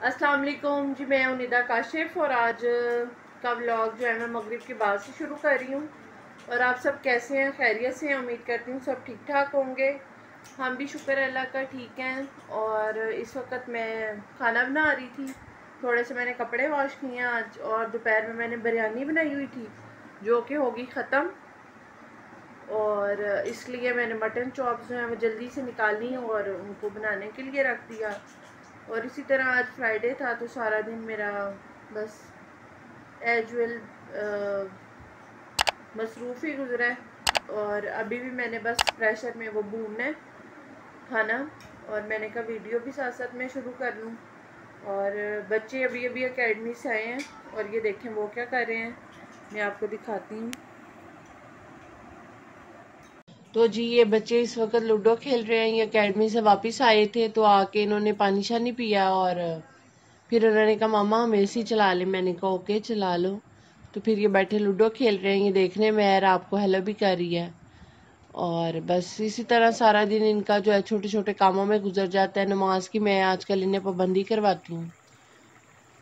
अस्सलाम वालेकुम जी, मैं उनिदा काशिफ और आज का व्लॉग जो है मैं मगरिब के बाद से शुरू कर रही हूँ। और आप सब कैसे हैं? खैरियत से हैं? उम्मीद करती हूँ सब ठीक ठाक होंगे। हम भी शुक्र अल्लाह का ठीक हैं। और इस वक्त मैं खाना बना रही थी। थोड़े से मैंने कपड़े वॉश किए आज, और दोपहर में मैंने बिरयानी बनाई हुई थी जो कि होगी ख़त्म, और इसलिए मैंने मटन चॉप्स जो हैं वो जल्दी से निकाली और उनको बनाने के लिए रख दिया। और इसी तरह आज फ्राइडे था तो सारा दिन मेरा बस एजुअल मसरूफ़ ही गुजरा है। और अभी भी मैंने बस प्रेशर में वो भूनना है खाना, और मैंने कहा वीडियो भी साथ साथ में शुरू कर लूँ। और बच्चे अभी अभी एकेडमी से आए हैं और ये देखें वो क्या कर रहे हैं, मैं आपको दिखाती हूँ। तो जी ये बच्चे इस वक्त लूडो खेल रहे हैं। ये एकेडमी से वापस आए थे तो आके इन्होंने पानी शानी पिया और फिर उन्होंने कहा मामा हम एसी चला लें। मैंने कहा ओके चला लो। तो फिर ये बैठे लूडो खेल रहे हैं। ये देखने में यार आपको हेलो भी कर रही है। और बस इसी तरह सारा दिन इनका जो है छोटे छोटे कामों में गुजर जाता है। नमाज की मैं आजकल इन्हें पाबंदी करवाती हूँ।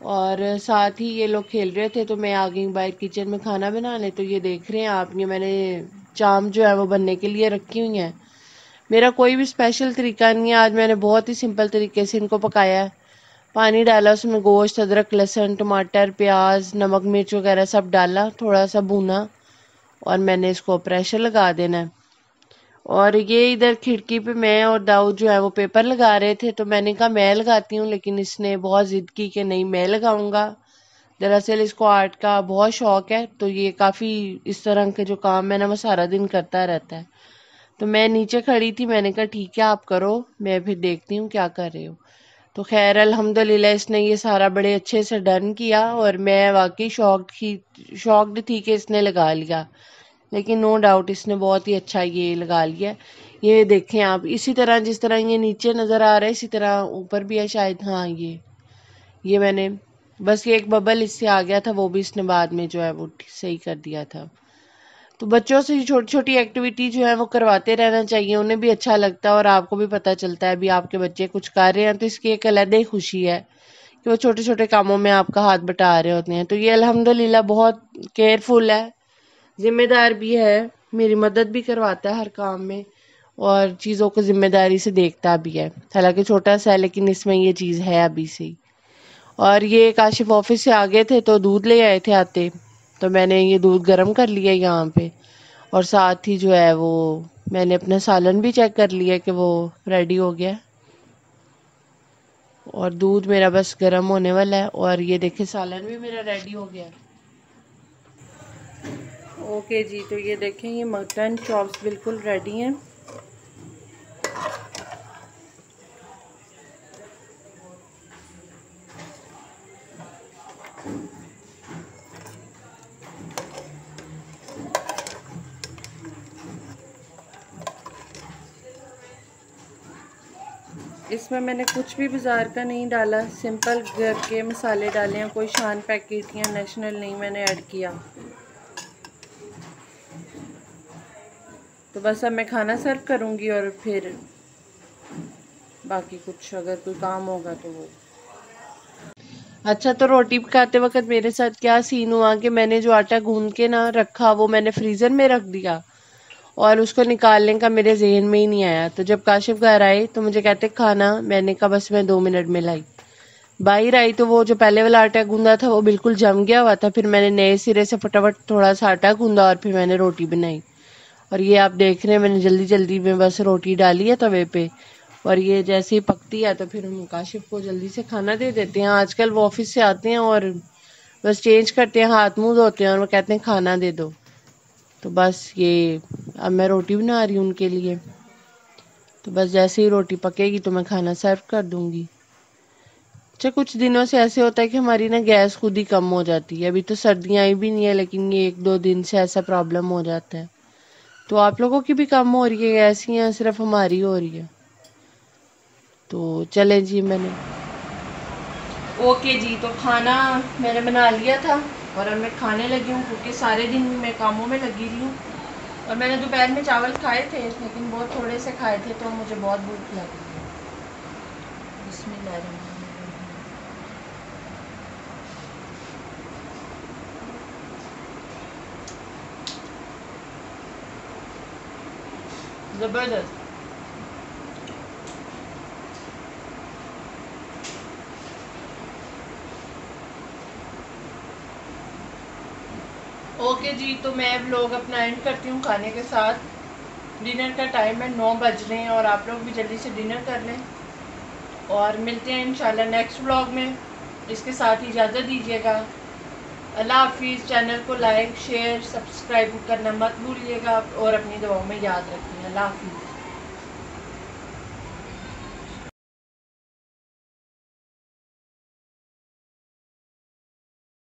और साथ ही ये लोग खेल रहे थे तो मैं आ गई बाहर किचन में खाना बनाने। तो ये देख रहे हैं आप, ये मैंने चाम जो है वो बनने के लिए रखी हुई है। मेरा कोई भी स्पेशल तरीका नहीं है। आज मैंने बहुत ही सिंपल तरीके से इनको पकाया है। पानी डाला, उसमें गोश्त, अदरक, लहसुन, टमाटर, प्याज, नमक, मिर्च वगैरह सब डाला, थोड़ा सा भूना और मैंने इसको प्रेशर लगा देना है। और ये इधर खिड़की पे मैं और दाऊद जो है वो पेपर लगा रहे थे तो मैंने कहा मैं लगाती हूँ, लेकिन इसने बहुत जिद की कि नहीं मैं लगाऊंगा। दरअसल इसको आर्ट का बहुत शौक है तो ये काफ़ी इस तरह के जो काम है ना वो सारा दिन करता रहता है। तो मैं नीचे खड़ी थी, मैंने कहा ठीक है आप करो, मैं फिर देखती हूँ क्या कर रहे हो। तो खैर अल्हम्दुलिल्लाह इसने ये सारा बड़े अच्छे से डन किया और मैं वाकई शॉक्ड थी कि इसने लगा लिया। लेकिन नो डाउट इसने बहुत ही अच्छा ये लगा लिया। ये देखें आप, इसी तरह जिस तरह ये नीचे नज़र आ रहा है इसी तरह ऊपर भी है शायद। हाँ ये मैंने बस ये एक बबल इससे आ गया था, वो भी इसने बाद में जो है वो सही कर दिया था। तो बच्चों से छोटी छोटी एक्टिविटी जो है वो करवाते रहना चाहिए, उन्हें भी अच्छा लगता है और आपको भी पता चलता है अभी आपके बच्चे कुछ कर रहे हैं तो इसकी एक अलग ही खुशी है कि वो छोटे छोटे कामों में आपका हाथ बटा रहे होते हैं। तो ये अल्हम्दुलिल्लाह बहुत केयरफुल है, जिम्मेदार भी है, मेरी मदद भी करवाता है हर काम में और चीज़ों को जिम्मेदारी से देखता भी है। हालांकि छोटा सा है लेकिन इसमें ये चीज़ है अभी से ही। और ये काशिफ ऑफिस से आ गए थे तो दूध ले आए थे आते, तो मैंने ये दूध गर्म कर लिया यहाँ पे। और साथ ही जो है वो मैंने अपना सालन भी चेक कर लिया कि वो रेडी हो गया। और दूध मेरा बस गर्म होने वाला है और ये देखिए सालन भी मेरा रेडी हो गया। ओके जी, तो ये देखें ये मटन चॉप्स बिल्कुल रेडी हैं। इसमें मैंने कुछ भी बाज़ार का नहीं डाला, सिंपल घर के मसाले डाले हैं, कोई शान पैकेट या नेशनल नहीं मैंने ऐड किया। तो बस अब मैं खाना सर्व करूँगी और फिर बाकी कुछ अगर कोई काम होगा तो वो। अच्छा, तो रोटी पकाते वक्त मेरे साथ क्या सीन हुआ कि मैंने जो आटा गूंद के ना रखा वो मैंने फ्रीज़र में रख दिया और उसको निकालने का मेरे जहन में ही नहीं आया। तो जब काशिफ घर आए तो मुझे कहते खाना, मैंने कहा बस मैं 2 मिनट में लाई। बाहर आई तो वो जो पहले वाला आटा गूंदा था वो बिल्कुल जम गया हुआ था। फिर मैंने नए सिरे से फटाफट थोड़ा सा आटा गूंदा और फिर मैंने रोटी बनाई। और ये आप देख रहे हैं मैंने जल्दी जल्दी में बस रोटी डाली है तवे पे, और ये जैसे ही पकती है तो फिर हम काशिफ को जल्दी से खाना दे देते हैं। आजकल वो ऑफिस से आते हैं और बस चेंज करते हैं, हाथ मुंह धोते हैं और वो कहते हैं खाना दे दो। तो बस ये अब मैं रोटी बना रही हूँ उनके लिए। तो बस जैसे ही रोटी पकेगी तो मैं खाना सर्व कर दूंगी। अच्छा, कुछ दिनों से ऐसे होता है कि हमारी ना गैस खुद ही कम हो जाती है। अभी तो सर्दियाँ आई भी नहीं है लेकिन ये 1-2 दिन से ऐसा प्रॉब्लम हो जाता है। तो आप लोगों की भी कम हो रही है गैस या सिर्फ हमारी हो रही है? तो चलें जी, मैंने ओके जी, तो खाना मैंने बना लिया था और अब मैं खाने लगी हूँ क्योंकि सारे दिन मैं कामों में लगी रही हूँ। और मैंने दोपहर में चावल खाए थे लेकिन बहुत थोड़े से खाए थे तो मुझे बहुत भूख लगी। बिस्मिल्लाहिर्रहमानिर्रहीम। जबरदस्त। ओके जी, तो मैं व्लॉग अपना एंड करती हूँ खाने के साथ। डिनर का टाइम है, 9 बज रहे हैं और आप लोग भी जल्दी से डिनर कर लें और मिलते हैं इंशाल्लाह नेक्स्ट व्लॉग में। इसके साथ ही इजाज़त दीजिएगा। अल्लाह हाफिज़। चैनल को लाइक शेयर सब्सक्राइब करना मत भूलिएगा और अपनी दुआओं में याद रखिए। अल्लाह हाफिज़।